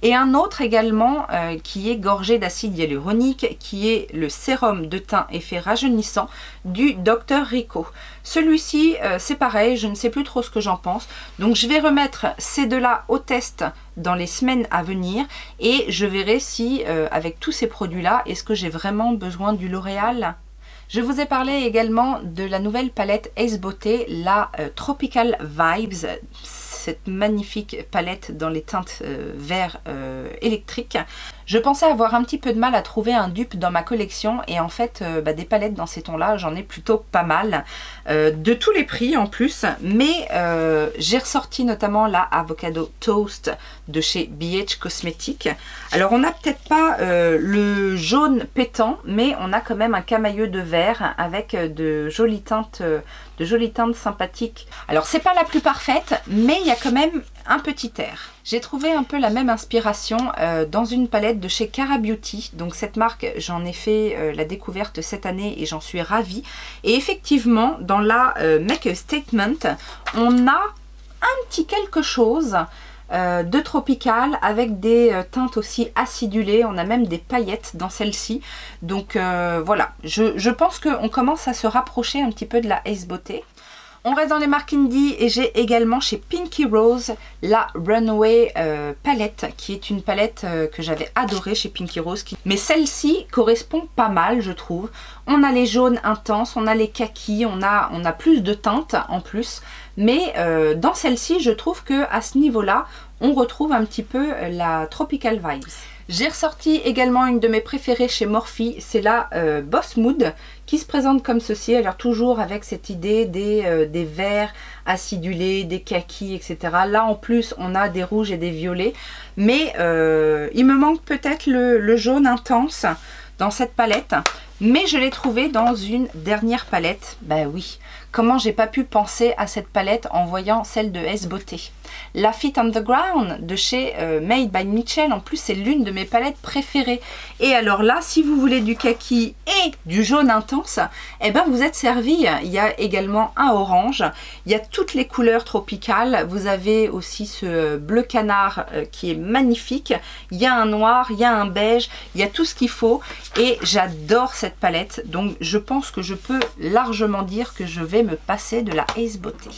Et un autre également qui est gorgé d'acide hyaluronique, qui est le sérum de teint effet rajeunissant du Dr Rico. Celui-ci, c'est pareil, je ne sais plus trop ce que j'en pense, donc je vais remettre ces deux-là au test dans les semaines à venir et je verrai si avec tous ces produits-là, est-ce que j'ai vraiment besoin du L'Oréal? Je vous ai parlé également de la nouvelle palette Ace Beauté, la Tropical Vibes, cette magnifique palette dans les teintes vert électrique. Je pensais avoir un petit peu de mal à trouver un dupe dans ma collection et en fait des palettes dans ces tons-là, j'en ai plutôt pas mal. De tous les prix en plus, mais j'ai ressorti notamment la Avocado Toast de chez BH Cosmetics. Alors on n'a peut-être pas le jaune pétant, mais on a quand même un camailleux de vert avec de jolies teintes sympathiques. Alors c'est pas la plus parfaite, mais il y a quand même un petit air. J'ai trouvé un peu la même inspiration dans une palette de chez Cara Beauty. Donc cette marque, j'en ai fait la découverte cette année et j'en suis ravie. Et effectivement, dans la Make a Statement, on a un petit quelque chose de tropical avec des teintes aussi acidulées. On a même des paillettes dans celle-ci. Donc voilà, je pense qu'on commence à se rapprocher un petit peu de la Ace Beauté. On reste dans les marques indie et j'ai également chez Pinky Rose la Runway palette, qui est une palette que j'avais adorée chez Pinky Rose. Mais celle-ci correspond pas mal, je trouve. On a les jaunes intenses, on a les kakis, on a plus de teintes en plus. Mais dans celle-ci, je trouve que à ce niveau-là, on retrouve un petit peu la Tropical Vibes. J'ai ressorti également une de mes préférées chez Morphe, c'est la Boss Mood qui se présente comme ceci. Alors toujours avec cette idée des verts acidulés, des kakis, etc. Là en plus on a des rouges et des violets, mais il me manque peut-être le jaune intense dans cette palette. Mais je l'ai trouvé dans une dernière palette. Bah oui, comment j'ai pas pu penser à cette palette en voyant celle de Ace Beauté. La Fit on the Ground de chez Made by Mitchell, en plus c'est l'une de mes palettes préférées. Et alors là, si vous voulez du kaki et du jaune intense, eh ben vous êtes servi. Il y a également un orange, il y a toutes les couleurs tropicales. Vous avez aussi ce bleu canard qui est magnifique. Il y a un noir, il y a un beige, il y a tout ce qu'il faut. Et j'adore cette palette, donc je pense que je peux largement dire que je vais me passer de la Ace Beauté.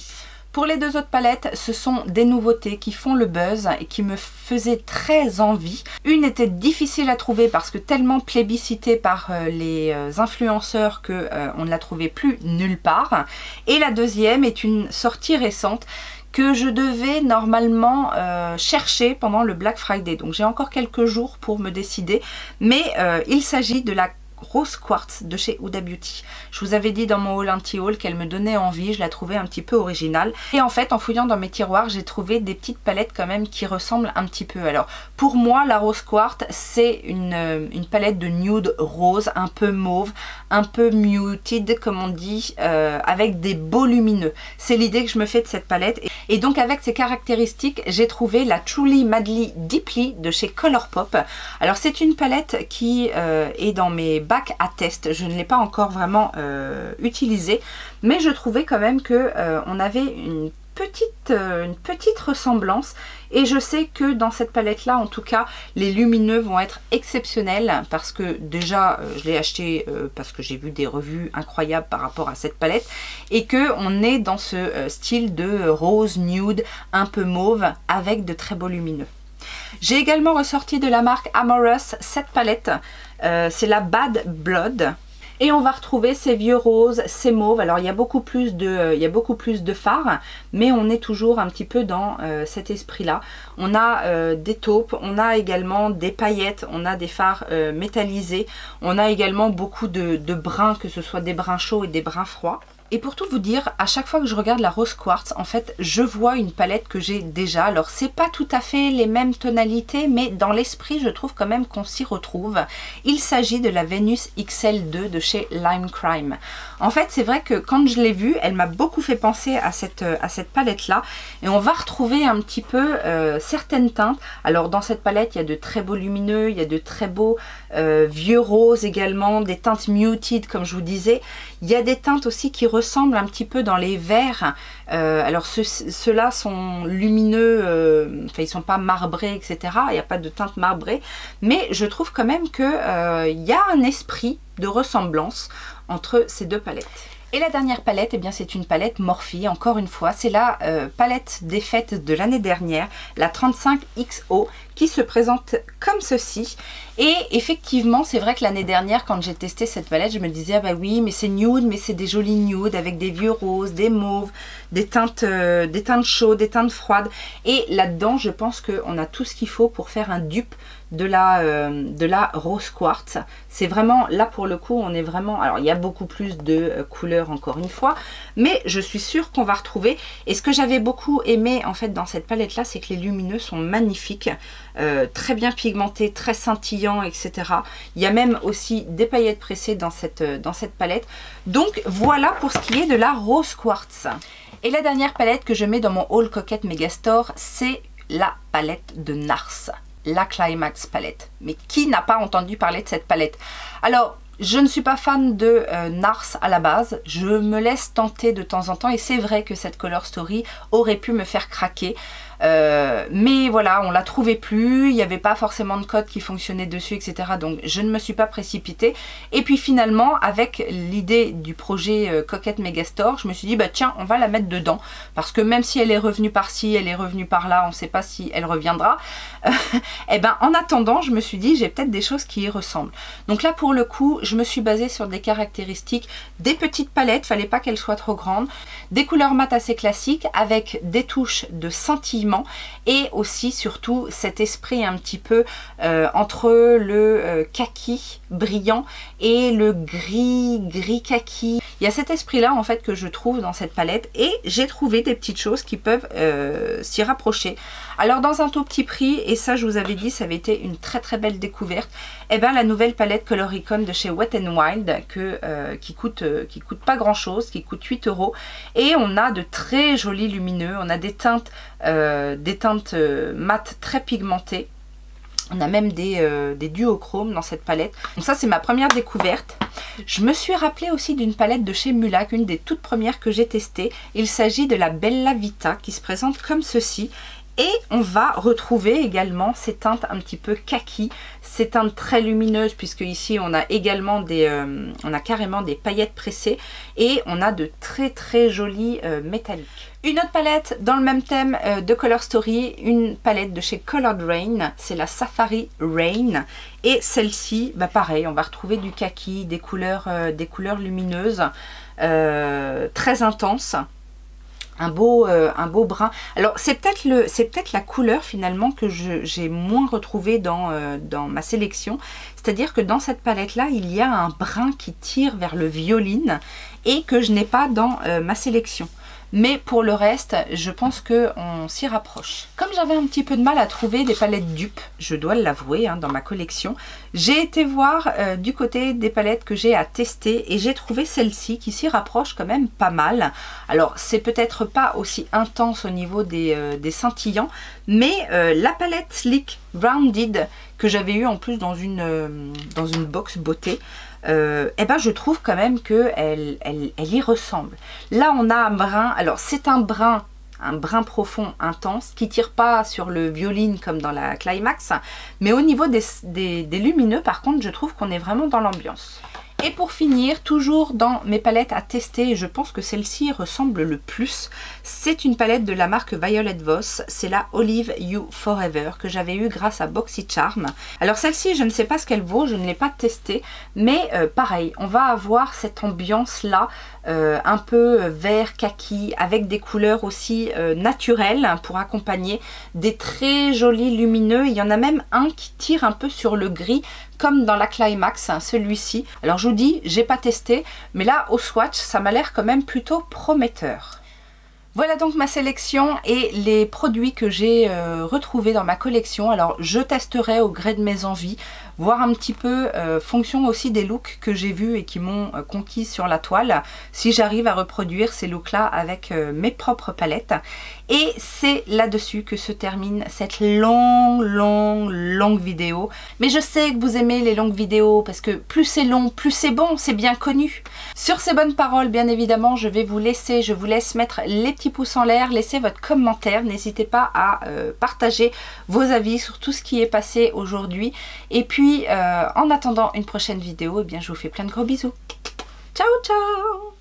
Pour les deux autres palettes, ce sont des nouveautés qui font le buzz et qui me faisaient très envie. Une était difficile à trouver parce que tellement plébiscitée par les influenceurs qu'on ne la trouvait plus nulle part. Et la deuxième est une sortie récente que je devais normalement chercher pendant le Black Friday. Donc j'ai encore quelques jours pour me décider. Mais il s'agit de la Rose Quartz de chez Huda Beauty. Je vous avais dit dans mon haul anti-haul qu'elle me donnait envie, je la trouvais un petit peu originale. Et en fait, en fouillant dans mes tiroirs, j'ai trouvé des petites palettes quand même qui ressemblent un petit peu. Alors, pour moi, la Rose Quartz, c'est une palette de nude rose, un peu mauve, un peu muted, comme on dit, avec des beaux lumineux. C'est l'idée que je me fais de cette palette. Et donc, avec ces caractéristiques, j'ai trouvé la Truly Madly Deeply de chez Colourpop. Alors, c'est une palette qui est dans mes bacs à test. Je ne l'ai pas encore vraiment utilisée, mais je trouvais quand même que on avait une petite ressemblance, et je sais que dans cette palette là en tout cas les lumineux vont être exceptionnels parce que déjà je l'ai acheté parce que j'ai vu des revues incroyables par rapport à cette palette, et que on est dans ce style de rose nude un peu mauve avec de très beaux lumineux. J'ai également ressorti de la marque Amorous cette palette, c'est la Bad Blood. Et on va retrouver ces vieux roses, ces mauves. Alors il y a beaucoup plus de fards, mais on est toujours un petit peu dans cet esprit-là. On a des taupes, on a également des paillettes, on a des fards métallisés. On a également beaucoup de bruns, que ce soit des bruns chauds et des bruns froids. Et pour tout vous dire, à chaque fois que je regarde la Rose Quartz, en fait, je vois une palette que j'ai déjà. Alors, c'est pas tout à fait les mêmes tonalités, mais dans l'esprit, je trouve quand même qu'on s'y retrouve. Il s'agit de la Venus XL2 de chez Lime Crime. En fait, c'est vrai que quand je l'ai vue, elle m'a beaucoup fait penser à cette palette-là. Et on va retrouver un petit peu certaines teintes. Alors, dans cette palette, il y a de très beaux lumineux, il y a de très beaux vieux roses également, des teintes muted, comme je vous disais. Il y a des teintes aussi qui ressemblent un petit peu dans les verts. Alors ceux-là sont lumineux, enfin ils sont pas marbrés, etc. Il n'y a pas de teinte marbrée, mais je trouve quand même que il y a un esprit de ressemblance entre ces deux palettes. Et la dernière palette, eh bien c'est une palette Morphe, encore une fois, c'est la palette des fêtes de l'année dernière, la 35XO, qui se présente comme ceci. Et effectivement, c'est vrai que l'année dernière, quand j'ai testé cette palette, je me disais, ah bah oui, mais c'est nude, mais c'est des jolis nudes avec des vieux roses, des mauves, des teintes chaudes, des teintes froides. Et là-dedans, je pense qu'on a tout ce qu'il faut pour faire un dupe de la rose quartz. C'est vraiment, là pour le coup, on est vraiment... Alors, il y a beaucoup plus de couleurs encore une fois, mais je suis sûre qu'on va retrouver. Et ce que j'avais beaucoup aimé en fait dans cette palette-là, c'est que les lumineux sont magnifiques, très bien pigmentés, très scintillants, etc. Il y a même aussi des paillettes pressées dans cette palette. Donc, voilà pour ce qui est de la rose quartz. Et la dernière palette que je mets dans mon haul Coquette Megastore, c'est la palette de Nars. La Climax palette. Mais qui n'a pas entendu parler de cette palette? Alors, je ne suis pas fan de Nars à la base. Je me laisse tenter de temps en temps et c'est vrai que cette Color Story aurait pu me faire craquer. Mais voilà, on la trouvait plus, il n'y avait pas forcément de code qui fonctionnait dessus, etc. Donc je ne me suis pas précipitée. Et puis finalement, avec l'idée du projet Coquette Megastore, je me suis dit, bah tiens, on va la mettre dedans. Parce que même si elle est revenue par-ci, elle est revenue par-là, on ne sait pas si elle reviendra. Et ben en attendant, je me suis dit, j'ai peut-être des choses qui y ressemblent. Donc là, pour le coup, je me suis basée sur des caractéristiques, des petites palettes, fallait pas qu'elles soient trop grandes, des couleurs mat assez classiques, avec des touches de scintillement, et aussi surtout cet esprit un petit peu entre le kaki brillant et le gris kaki. Il y a cet esprit là en fait que je trouve dans cette palette et j'ai trouvé des petites choses qui peuvent s'y rapprocher. Alors dans un tout petit prix, et ça je vous avais dit, ça avait été une très belle découverte, et bien la nouvelle palette Coloricon de chez Wet n Wild qui coûte pas grand chose, qui coûte 8 €, et on a de très jolis lumineux, on a des teintes mat très pigmentées. On a même des duochromes dans cette palette. Donc ça c'est ma première découverte. Je me suis rappelé aussi d'une palette de chez Mulac, une des toutes premières que j'ai testées. Il s'agit de la Bella Vita qui se présente comme ceci. Et on va retrouver également ces teintes un petit peu kaki, ces teintes très lumineuses, puisque ici on a également on a carrément des paillettes pressées et on a de très jolis métalliques. Une autre palette dans le même thème de Color Story, une palette de chez Colored Rain, c'est la Safari Rain. Et celle-ci, bah pareil, on va retrouver du kaki, des couleurs lumineuses, très intenses. Un beau brun. Alors c'est peut-être la couleur finalement que j'ai moins retrouvée dans ma sélection. C'est-à-dire que dans cette palette là, il y a un brun qui tire vers le violine et que je n'ai pas dans ma sélection. Mais pour le reste, je pense qu'on s'y rapproche. Comme j'avais un petit peu de mal à trouver des palettes dupes, je dois l'avouer, hein, dans ma collection, j'ai été voir du côté des palettes que j'ai à tester et j'ai trouvé celle-ci qui s'y rapproche quand même pas mal. Alors, c'est peut-être pas aussi intense au niveau des scintillants, mais la palette Sleek Rounded que j'avais eu en plus dans une box beauté, eh ben je trouve quand même qu'elle y ressemble. Là on a un brun, alors c'est un brun profond intense qui tire pas sur le violine comme dans la Climax, mais au niveau des lumineux par contre je trouve qu'on est vraiment dans l'ambiance. Et pour finir, toujours dans mes palettes à tester, et je pense que celle-ci ressemble le plus, c'est une palette de la marque Violet Voss, c'est la Olive You Forever que j'avais eu grâce à BoxyCharm. Alors celle-ci, je ne sais pas ce qu'elle vaut, je ne l'ai pas testée, mais pareil, on va avoir cette ambiance-là, un peu vert kaki, avec des couleurs aussi naturelles pour accompagner, des très jolis lumineux. Il y en a même un qui tire un peu sur le gris, comme dans la Climax, hein, celui-ci. Alors je vous dis, j'ai pas testé, mais là au swatch, ça m'a l'air quand même plutôt prometteur. Voilà donc ma sélection et les produits que j'ai retrouvés dans ma collection. Alors je testerai au gré de mes envies, voir un petit peu, fonction aussi des looks que j'ai vus et qui m'ont conquis sur la toile, si j'arrive à reproduire ces looks là avec mes propres palettes. Et c'est là-dessus que se termine cette longue vidéo. Mais je sais que vous aimez les longues vidéos parce que plus c'est long, plus c'est bon, c'est bien connu. Sur ces bonnes paroles, bien évidemment, je vous laisse mettre les petits pouces en l'air, laissez votre commentaire, n'hésitez pas à partager vos avis sur tout ce qui est passé aujourd'hui. Et puis, en attendant une prochaine vidéo, eh bien, je vous fais plein de gros bisous. Ciao, ciao!